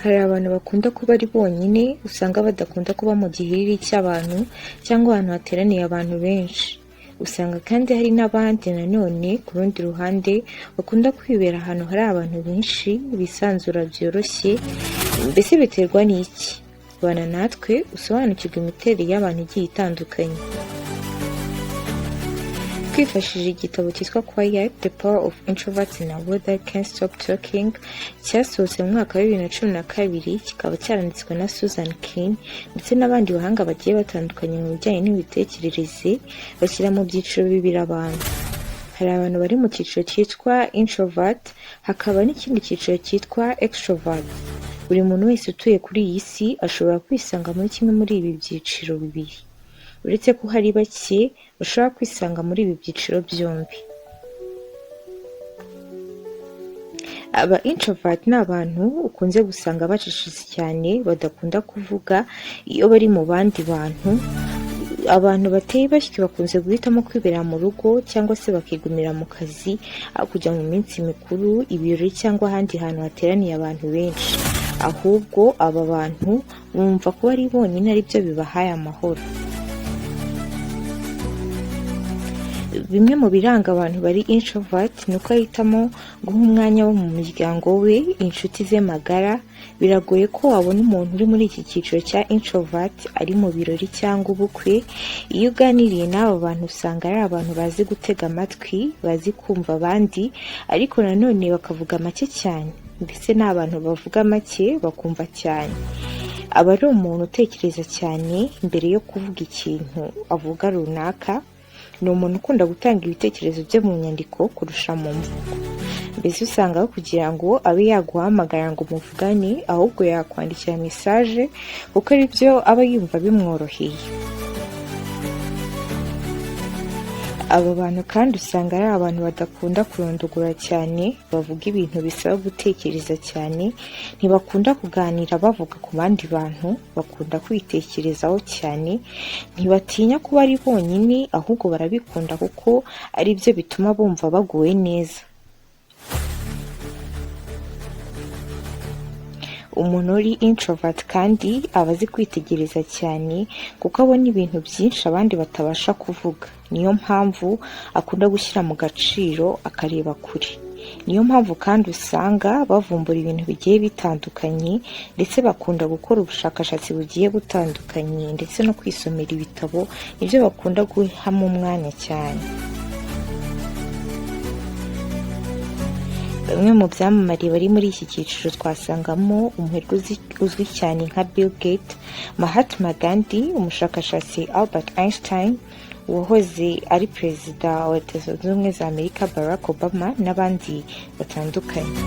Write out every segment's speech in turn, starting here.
Hari abantu bakunda kuba ari bonyine, usanga badakunda kuba mu gihiriri cy'abantu cyangwa ahantu hateraniye abantu benshi. Usanga kandi hari n'abandi nanone ku rundi ruhande bakunda kwibera ahantu hari abantu benshi, bisanzura byoroshye. Mbese biterwa n'iki? Bana natwe usobanukirwa imiterere y'abantu igiye itandukanye. Twifashishije igitabo cyitwa Quiet, The Power of Introverts in a World That Can't Stop Talking, cyasohotse mu mwaka wa 2012, kikaba cyaranditswe na Susan Cain ndetse n'abandi bahanga bagiye batandukanye mu bijyanye n'imitekerereze, bashyira mu byiciro bibiri abantu. Hari abantu bari mu cyiciro cyitwa introvert, hakaba n'ikindi cyiciro cyitwa extrovert. Buri muntu wese utuye kuri iyi si ashobora kwisanga muri kimwe muri ibi byiciro bibiri, uretse ko hari bake bashobora kwisanga muri ibi byiciro byombi. Aba introvert ni abantu ukunze gusanga bacecetse cyane, badakunda kuvuga iyo bari mu bandi bantu. Abantu bateye batyo bakunze guhitamo kwibera mu rugo cyangwa se bakigumira mu kazi, aho kujya mu minsi mikuru, ibirori cyangwa ahandi hantu hateraniye abantu benshi. Ahubwo aba bantu bumva kuba ari bonyine ari byo bibahaye amahoro. Bimwe mu biranga abantu bari introvert ni uko ahitamo guha umwanya wo mu muryango we, inshuti ze magara. Biragoye ko wabona umuntu uri muri iki cyiciro cya introvert ari mu birori cyangwa ubukwe. Iyo uganiriye n'aba bantu usanga ari abantu bazi gutega amatwi, bazi kumva abandi, ariko nanone bakavuga make cyane. Mbese ni abantu bavuga make bakumva cyane. Aba ari umuntu utekereza cyane mbere yo kuvuga ikintu avuga runaka. Ni umuntu ukunda gutanga ibitekerezo bye mu nyandiko kurusha mu mvugo. Mbese usanga aho kugira ngo abe yaguhamagara ngo muvugane, ahubwo yakwandikira message kuko ari byo aba yumva bimworoheye. Aba bantu kandi usanga ari abantu badakunda kurondogora cyane, bavuga ibintu bisaba gutekereza cyane, ntibakunda kuganira bavuga ku bandi bantu, bakunda kwitekerezaho cyane, ntibatinya kuba ari bonyine, ahubwo barabikunda kuko ari byo bituma bumva baguwe neza. Umuntu uri introvert kandi aba azi kwitegereza cyane kuko abona ibintu byinshi abandi batabasha kuvuga. Niyo mpamvu akunda gushyira mu gaciro, akareba kure. Niyo mpamvu kandi usanga bavumbura ibintu bigiye bitandukanye, ndetse bakunda gukora ubushakashatsi bugiye butandukanye, ndetse no kwisomera ibitabo, nibyo bakunda guhamo umwanya cyane. Bamwe mu byamamare bari muri iki cyiciro twasangamo umuherwe uzwi cyane nka Bill Gates, Mahatma Gandhi, umushakashatsi Albert Einstein, uwahoze ari perezida wa Leta Zunze Ubumwe za Amerika Barack Obama, n'abandi batandukanye.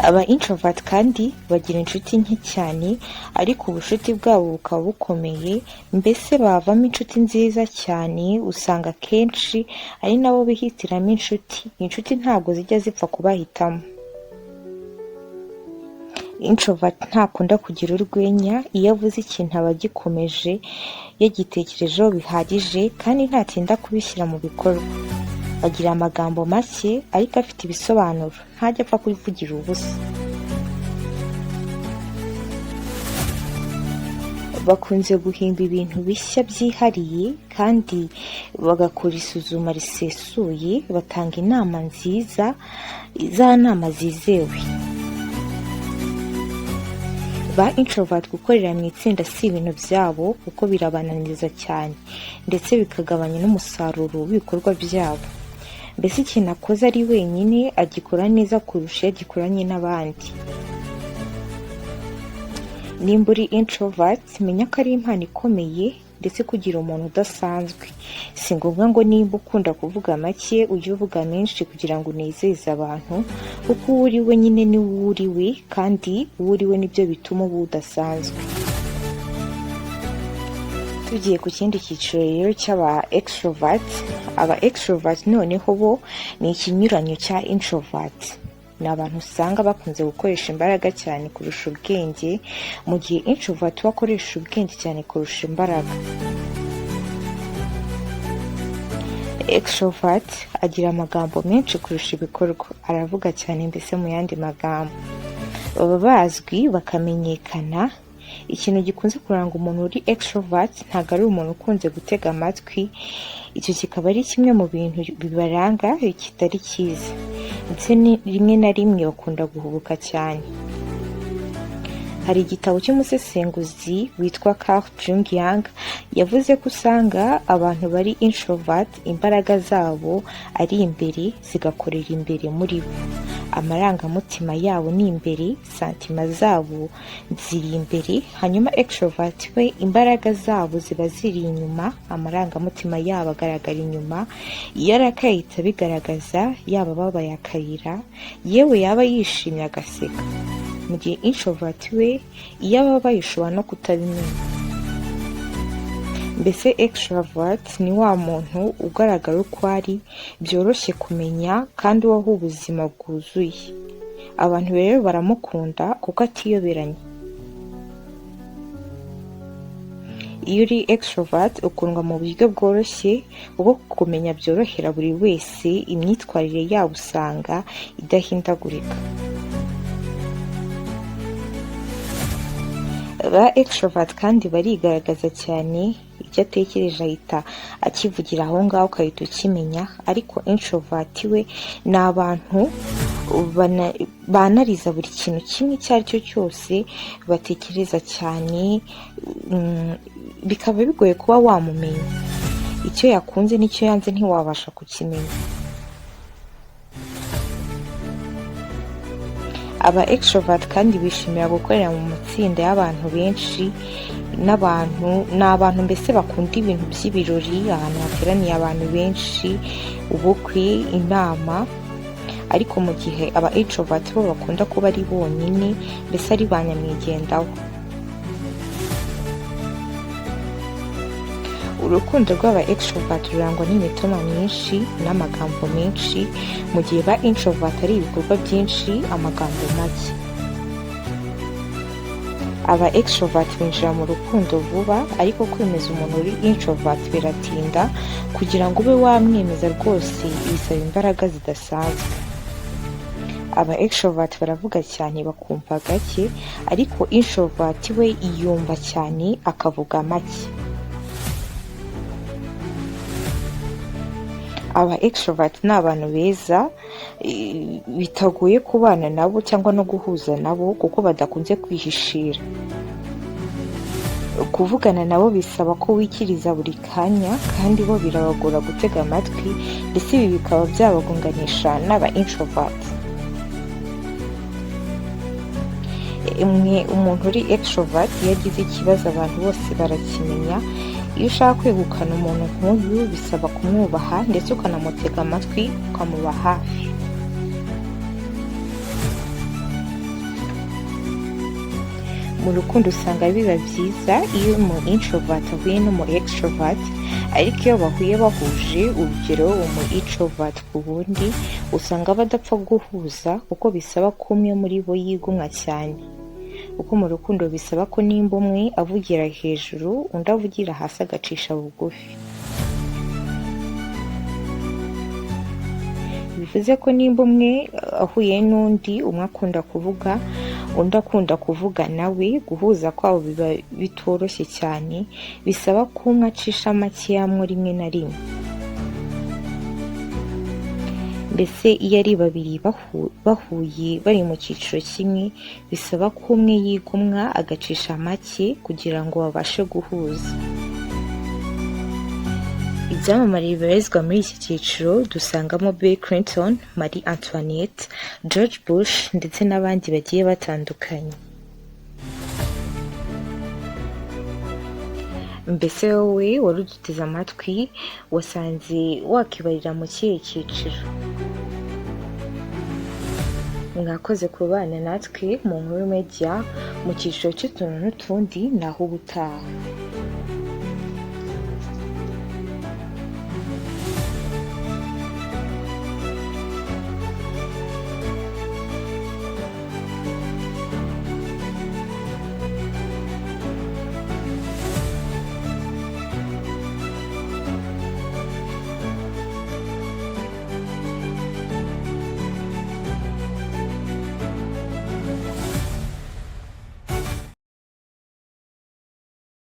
Aba introvert kandi bagira inshuti nke cyane, ariko ubucuti bwabo bukaba bukomeye. Mbese bavamo inshuti nziza cyane, usanga kenshi ari nabo bihitiramo inshuti. Inshuti ntabwo zijya zipfa kubahitamo. Introvert ntakunda kugira urwenya, iyo avuze ikintu aba agikomeje, yagitekerejeho bihagije kandi ntatinda kubishyira mu bikorwa. Agira amagambo make ariko afite ibisobanuro, ntajya apfa kubivugira ubusa. Bakunze guhimba ibintu bishya byihariye kandi bagakora isuzuma risesuye, batanga inama nziza, za nama zizewe. Ba introvert gukorera mu itsinda si ibintu byabo kuko birabananiza cyane, ndetse bikagabanya n'umusaruro w'ibikorwa byabo. Mbese ikintu akoze ari wenyine agikora neza kurusha iyo agikoranye n'abandi. Nimba uri introvert, menya ko ari impano ikomeye, ndetse kugira umuntu udasanzwe. Si ngombwa ngo nimba ukunda kuvuga make ujye uvuga menshi kugira ngo unezeze abantu, kuko uwo uri we nyine ni uwo uri we, kandi uwo uri we nibyo bituma uba udasanzwe. Tugiye ku kindi cyiciro rero cy'aba extrovert. Aba extrovert noneho bo ni ikinyuranyo cya introvert. Ni abantu usanga bakunze gukoresha imbaraga cyane kurusha ubwenge, mu gihe introvert bakoresha ubwenge cyane kurusha imbaraga. extrovert agira amagambo menshi kurusha ibikorwa, aravuga cyane mbese mu yandi magambo. Baba bazwi bakamenyekana. Ikintu gikunze kuranga umuntu uri extrovert ntabwo ari umuntu ukunze gutega amatwi. Icyo kikaba ari kimwe mu bintu bibaranga kitari cyiza, ndetse rimwe na rimwe bakunda guhubuka cyane. Hari igitabo cy'umusesenguzi witwa Carl Jung yavuze ko usanga abantu bari introvert imbaraga zabo ari imbere, zigakorera imbere muri bo. Amarangamutima yabo ni imbere, santima zabo ziri imbere, hanyuma extrovert we imbaraga zabo ziba ziri inyuma, amarangamutima yabo agaragara inyuma. Iyo arakayitse bigaragaza, yaba ababaye akayira, yewe yaba yishimye agaseka. Mu gihe introvert we iyo ababaye ushobora no kutabimenya. Mbese extrovert ni wa muntu ugaragara uko ari, byoroshye kumenya kandi ubaho ubuzima bwuzuye. Abantu rero baramukunda kuko atiyoberanya. Iyo uri extrovert ukundwa mu buryo bworoshye, ubwo kumenya byorohera buri wese, imyitwarire yabo usanga idahindagurika. Ba extrovert kandi barigaragaza cyane, icyo atekereje ahita akivugira aho ngaho ukahita ukimenya. Ariko introvert we ni abantu banariza buri kintu kimwe icyo ari cyo cyose, batekereza cyane, bikaba bigoye kuba wamumenya. Icyo yakunze n'icyo yanze ntiwabasha kukimenya. Aba extrovert kandi bishimira gukorera mu matsinda y'abantu benshi, ni abantu mbese bakunda ibintu by'ibirori, ahantu hateraniye abantu benshi, ubukwe, inama. Ariko mu gihe aba introvert bo bakunda kuba ari bonyine, mbese ari ba nyamwigendaho. Urukundo rw'aba extrovert rurangwa n'imitoma myinshi n'amagambo menshi, mu gihe ba introvert ari ibikorwa byinshi, amagambo make. Aba extrovert binjira mu rukundo vuba, ariko kwemeza umuntu uri introvert biratinda. Kugira ngo ube wamwemeza rwose bisaba imbaraga zidasanzwe. Aba extrovert baravuga cyane bakumva gake, ariko introvert we yumva cyane akavuga make. Aba extrovert ni abantu beza, bitagoye kubana nabo cyangwa no guhuza nabo kuko badakunze kwihishira. Kuvugana nabo bisaba ko wikiriza buri kanya, kandi bo birabagora gutega amatwi, ndetse ibi bikaba byabagunganisha n'aba introvert. Umuntu uri extrovert iyo agize ikibazo abantu bose barakimenya. Iyo ushaka kwegukana umuntu nk'uyu bisaba kumwubaha, ndetse ukanamutega amatwi, ukamuba hafi. Mu rukundo usanga biba byiza iyo umu introvert ahuye n'umu extrovert, ariko iyo bahuye bahuje, urugero umu introvert ku wundi, usanga badapfa guhuza kuko bisaba ko umwe muri bo yigomwa cyane. Uko mu rukundo bisaba ko nimba umwe avugira hejuru, undi avugira hasi agacisha bugufi. Bivuze ko nimba umwe ahuye n'undi, umwe akunda kuvuga, undi akunda kuvuga nawe, guhuza kwabo biba bitoroshye cyane, bisaba ko umwe acisha makeya rimwe na rimwe. Mbese iyo ari babiri bahuye bari mu cyiciro kimwe, bisaba ko umwe yigomwa agacisha make kugira ngo babashe guhuza. Ibyamamare bibarizwa muri iki cyiciro dusangamo Bill Clinton, Marie Antoinette, George Bush ndetse n'abandi bagiye batandukanye. Mbese wowe wari uduteze amatwi, wasanze wakibarira mu kihe cyiciro? Mwakoze kubana natwe mu Nkuru Media mu cyiciro cy'utuntu n'utundi, naho ubutaha.